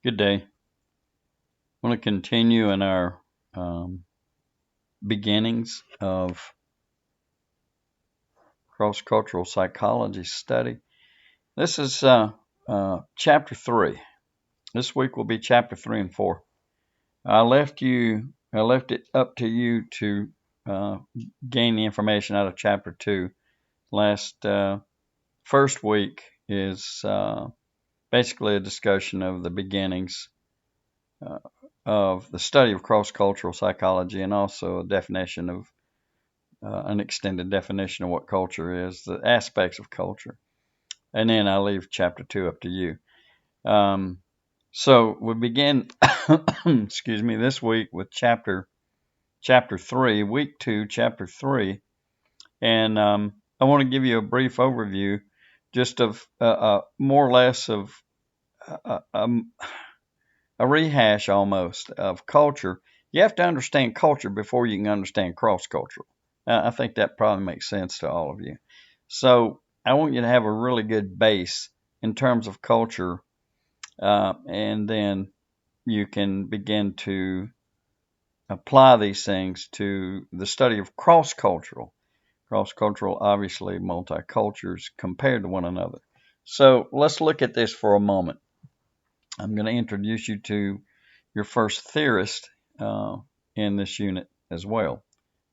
Good day. I want to continue in our beginnings of cross-cultural psychology study. This is chapter 3. This week will be chapter 3 and 4. I left it up to you to gain the information out of chapter 2. First week is basically a discussion of the beginnings of the study of cross-cultural psychology, and also a definition of an extended definition of what culture is, the aspects of culture. And then I leave chapter 2 up to you. So we begin, excuse me, this week with chapter 3, week 2, chapter 3. And I want to give you a brief overview just of more or less of a rehash almost of culture. You have to understand culture before you can understand cross-cultural. I think that probably makes sense to all of you. So I want you to have a really good base in terms of culture, and then you can begin to apply these things to the study of cross-cultural. Cross-cultural, obviously, multi-cultures compared to one another. So let's look at this for a moment. I'm going to introduce you to your first theorist in this unit as well.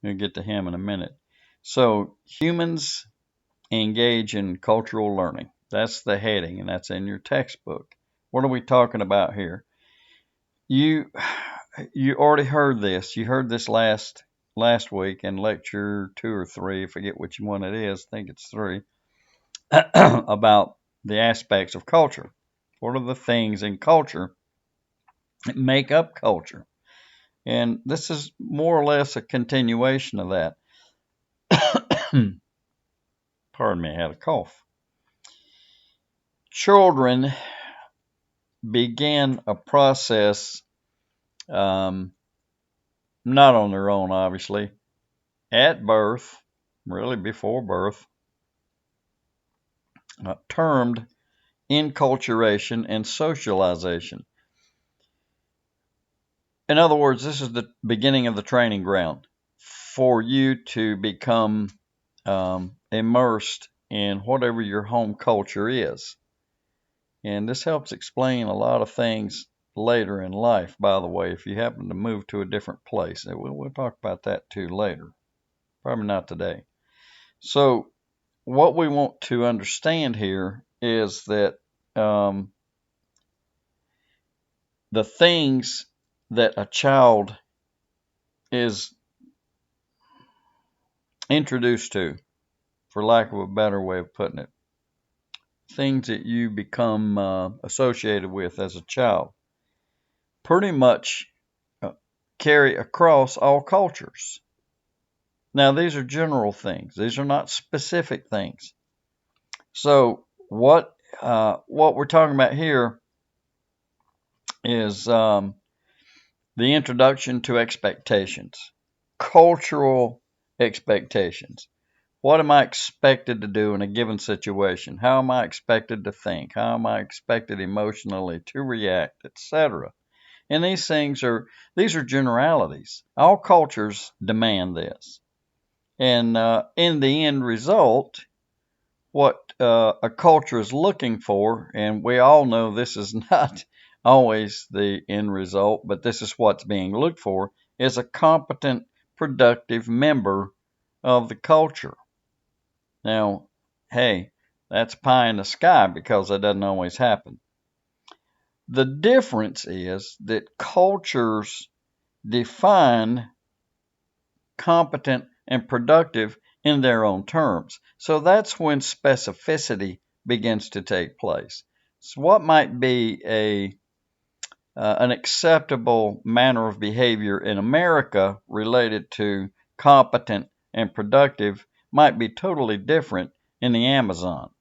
We'll get to him in a minute. So humans engage in cultural learning. That's the heading, and that's in your textbook. What are we talking about here? You already heard this. You heard this last week in lecture 2 or 3. I forget which one it is. I think it's 3. About the aspects of culture. What are the things in culture that make up culture? And this is more or less a continuation of that. Pardon me, I had a cough. Children begin a process, not on their own, obviously, at birth, really before birth, termed enculturation and socialization. In other words, this is the beginning of the training ground for you to become immersed in whatever your home culture is. And this helps explain a lot of things later in life, by the way, if you happen to move to a different place. We'll talk about that too later. Probably not today. So what we want to understand here is that the things that a child is introduced to, for lack of a better way of putting it, things that you become associated with as a child, pretty much carry across all cultures. Now, these are general things. These are not specific things. So what we're talking about here is the introduction to expectations, cultural expectations. What am I expected to do in a given situation? How am I expected to think? How am I expected emotionally to react, etc.? And these are generalities. All cultures demand this. And in the end result, what a culture is looking for, and we all know this is not always the end result, but this is what's being looked for, is a competent, productive member of the culture. Now, hey, that's pie in the sky because that doesn't always happen. The difference is that cultures define competent and productive in their own terms. So that's when specificity begins to take place. So what might be an acceptable manner of behavior in America related to competent and productive might be totally different in the Amazon.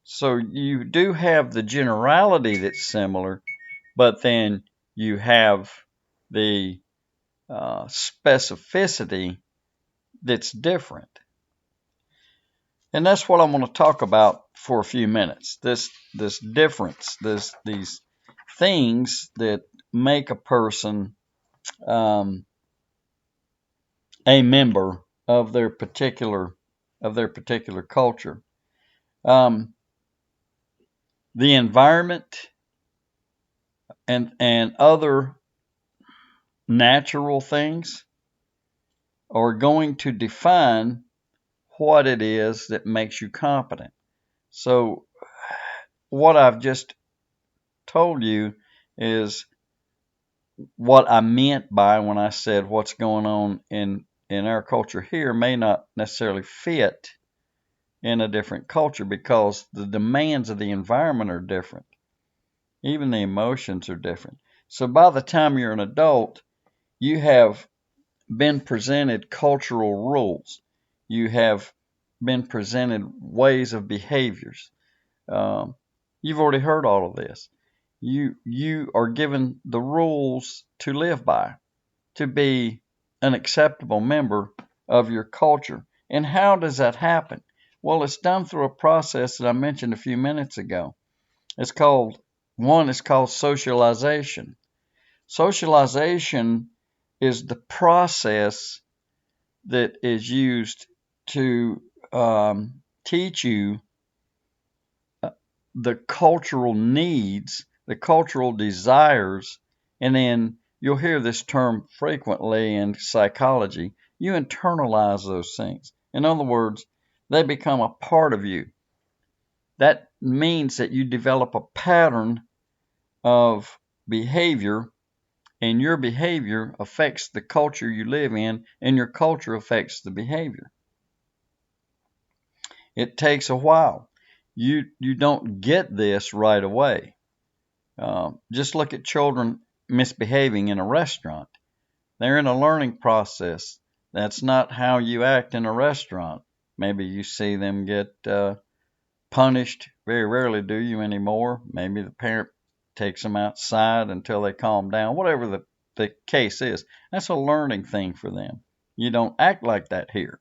So you do have the generality that's similar, but then you have the specificity that's different. And that's what I want to talk about for a few minutes. This difference, these things that make a person a member of their particular culture. The environment and other natural things are going to define what it is that makes you competent. So what I've just told you is what I meant by when I said what's going on in our culture here may not necessarily fit in a different culture because the demands of the environment are different. Even the emotions are different. So by the time you're an adult, you have been presented cultural rules. You have been presented ways of behaviors. You've already heard all of this. You are given the rules to live by, to be an acceptable member of your culture. And how does that happen? Well, it's done through a process that I mentioned a few minutes ago. It's called socialization. Socialization is the process that is used to teach you the cultural needs, the cultural desires, and then you'll hear this term frequently in psychology. You internalize those things. In other words, they become a part of you. That means that you develop a pattern of behavior, and your behavior affects the culture you live in, and your culture affects the behavior. It takes a while. You don't get this right away. Just look at children misbehaving in a restaurant. They're in a learning process. That's not how you act in a restaurant. Maybe you see them get punished. Very rarely do you anymore. Maybe the parent takes them outside until they calm down. Whatever the case is, that's a learning thing for them. You don't act like that here.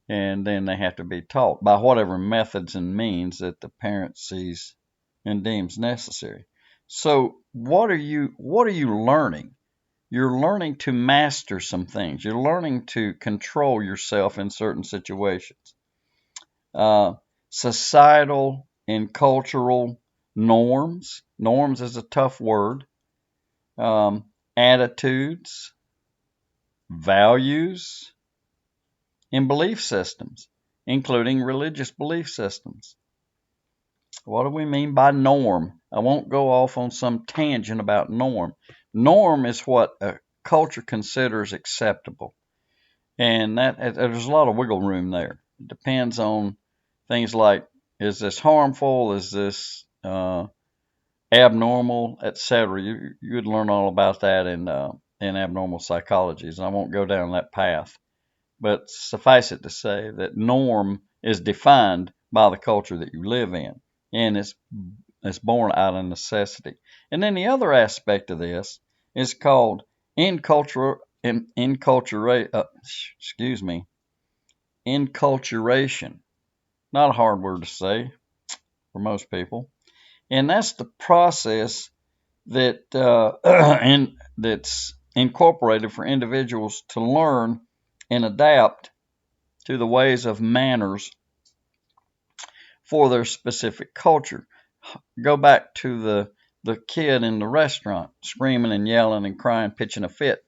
And then they have to be taught by whatever methods and means that the parent sees and deems necessary. So what are you learning? You're learning to master some things. You're learning to control yourself in certain situations. Societal and cultural norms. Norms is a tough word. Attitudes, values, and belief systems, including religious belief systems. What do we mean by norm? I won't go off on some tangent about norm. Norm is what a culture considers acceptable. And there's a lot of wiggle room there. It depends on things like, is this harmful? Is this abnormal, etc. You would learn all about that in abnormal psychologies. And I won't go down that path. But suffice it to say that norm is defined by the culture that you live in, and it's born out of necessity. And then the other aspect of this is called enculturation. Not a hard word to say for most people, and that's the process that that's incorporated for individuals to learn and adapt to the ways of manners for their specific culture. Go back to the kid in the restaurant screaming and yelling and crying, pitching a fit,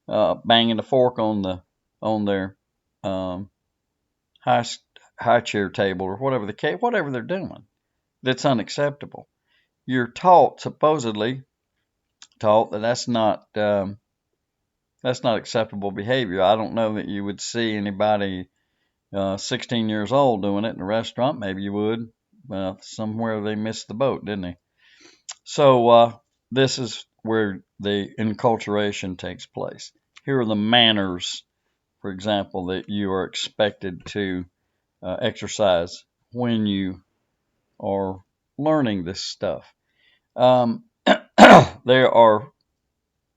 banging the fork on their high chair table or whatever they're doing. That's unacceptable. You're supposedly taught that that's not acceptable behavior. I don't know that you would see anybody 16 years old doing it in a restaurant. Maybe you would. Somewhere they missed the boat, didn't they? So this is where the enculturation takes place. Here are the manners, for example, that you are expected to exercise when you are learning this stuff. There are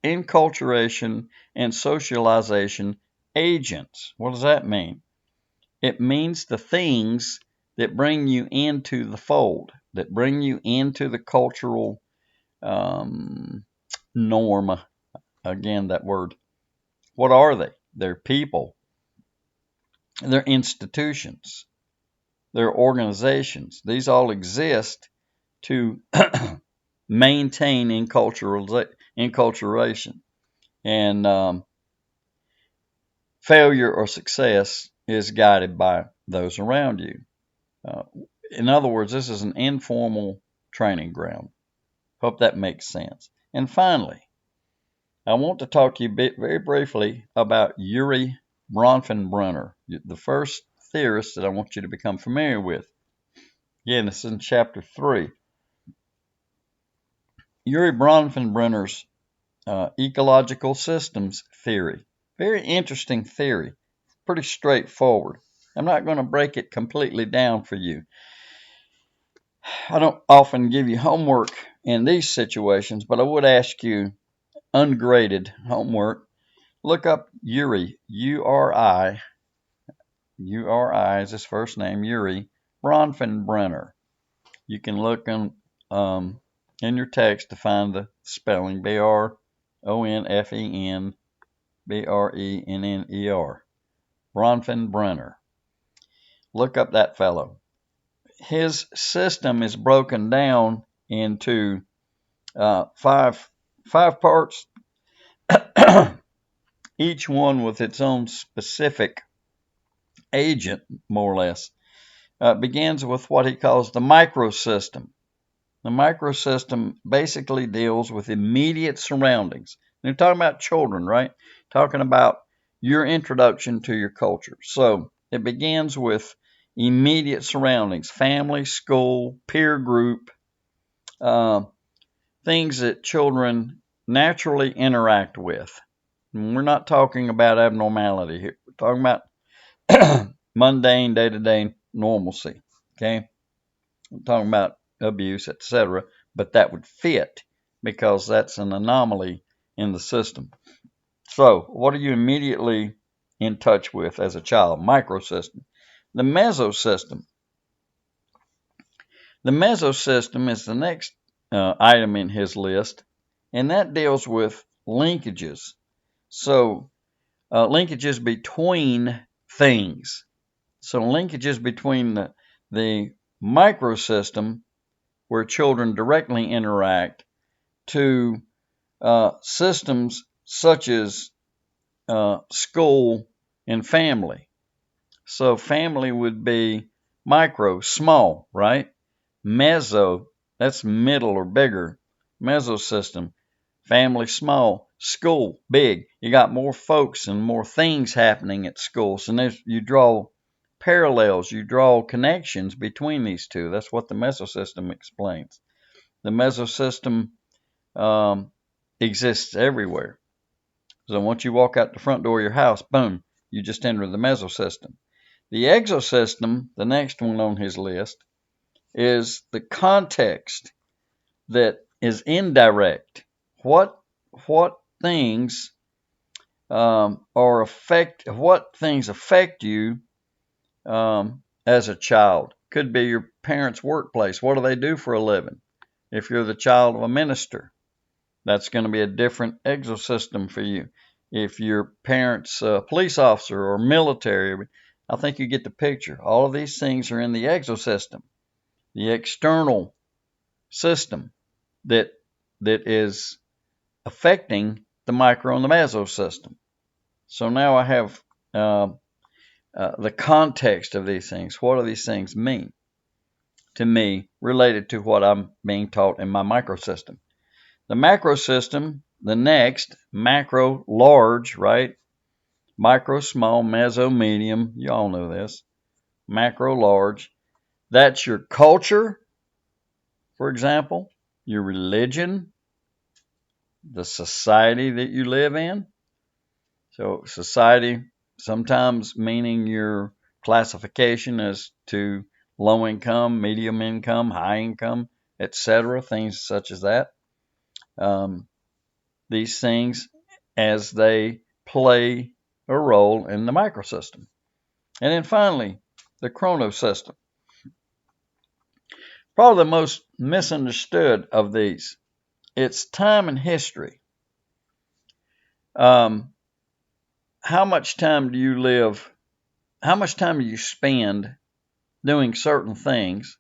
enculturation and socialization agents. What does that mean? It means the things that bring you into the fold, that bring you into the cultural norm. Again, that word. What are they? They're people. They're institutions. They're organizations. These all exist to maintain enculturation. And failure or success is guided by those around you. In other words, this is an informal training ground. Hope that makes sense. And finally, I want to talk to you very briefly about Urie Bronfenbrenner, the first theorist that I want you to become familiar with. Again, this is in chapter 3. Urie Bronfenbrenner's ecological systems theory. Very interesting theory. Pretty straightforward. I'm not going to break it completely down for you. I don't often give you homework in these situations, but I would ask you ungraded homework. Look up Urie, U-R-I is his first name, Urie Bronfenbrenner. You can look in your text to find the spelling, Bronfenbrenner. Bronfenbrenner. Look up that fellow. His system is broken down into five parts, each one with its own specific agent, more or less. Begins with what he calls the microsystem. The microsystem basically deals with immediate surroundings. They're talking about children, right? Talking about your introduction to your culture. So it begins with immediate surroundings, family, school, peer group, things that children naturally interact with. And we're not talking about abnormality here. We're talking about mundane, day-to-day normalcy. Okay? We're talking about abuse, etc. But that would fit because that's an anomaly in the system. So, what are you immediately in touch with as a child? Microsystem. The mesosystem. The mesosystem is the next item in his list, and that deals with linkages. So, linkages between things. So, linkages between the microsystem, where children directly interact, to systems such as school and family. So, family would be micro, small, right? Meso, that's middle or bigger. Mesosystem, family small, school big. You got more folks and more things happening at school. So you draw parallels, you draw connections between these two. That's what the mesosystem explains. The mesosystem exists everywhere. So once you walk out the front door of your house, boom, you just enter the mesosystem. The exosystem, the next one on his list, is the context that is indirect. What things affect you as a child? Could be your parents' workplace. What do they do for a living? If you're the child of a minister, that's going to be a different exosystem for you. If your parents' police officer or military, I think you get the picture. All of these things are in the exosystem, the external system that is affecting the micro and the mesosystem. So now I have the context of these things. What do these things mean to me related to what I'm being taught in my microsystem? The macrosystem, the next, macro, large, right? Micro, small, meso, medium. You all know this. Macro, large. That's your culture, for example, your religion, the society that you live in. So society, sometimes meaning your classification as to low income, medium income, high income, etc., things such as that. These things as they play a role in the microsystem. And then finally, the chronosystem. Probably the most misunderstood of these. it's time and history. How much time do you live? How much time do you spend doing certain things?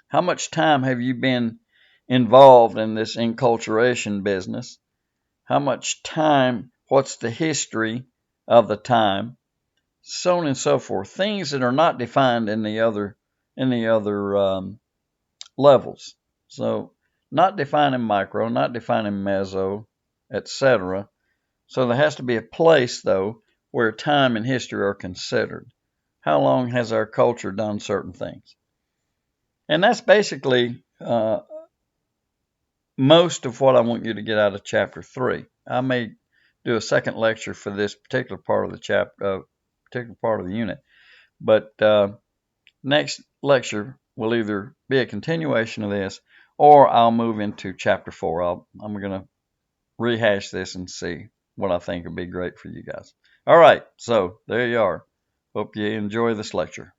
How much time have you been involved in this enculturation business? How much time? What's the history of the time? So on and so forth. Things that are not defined in the other levels. So not defining micro, not defining meso, etc. So there has to be a place, though, where time and history are considered. How long has our culture done certain things? And that's basically most of what I want you to get out of chapter 3. I may do a second lecture for this particular part of the particular part of the unit, but next lecture will either be a continuation of this, or I'll move into chapter 4. I'm going to rehash this and see what I think would be great for you guys. All right, so there you are. Hope you enjoy this lecture.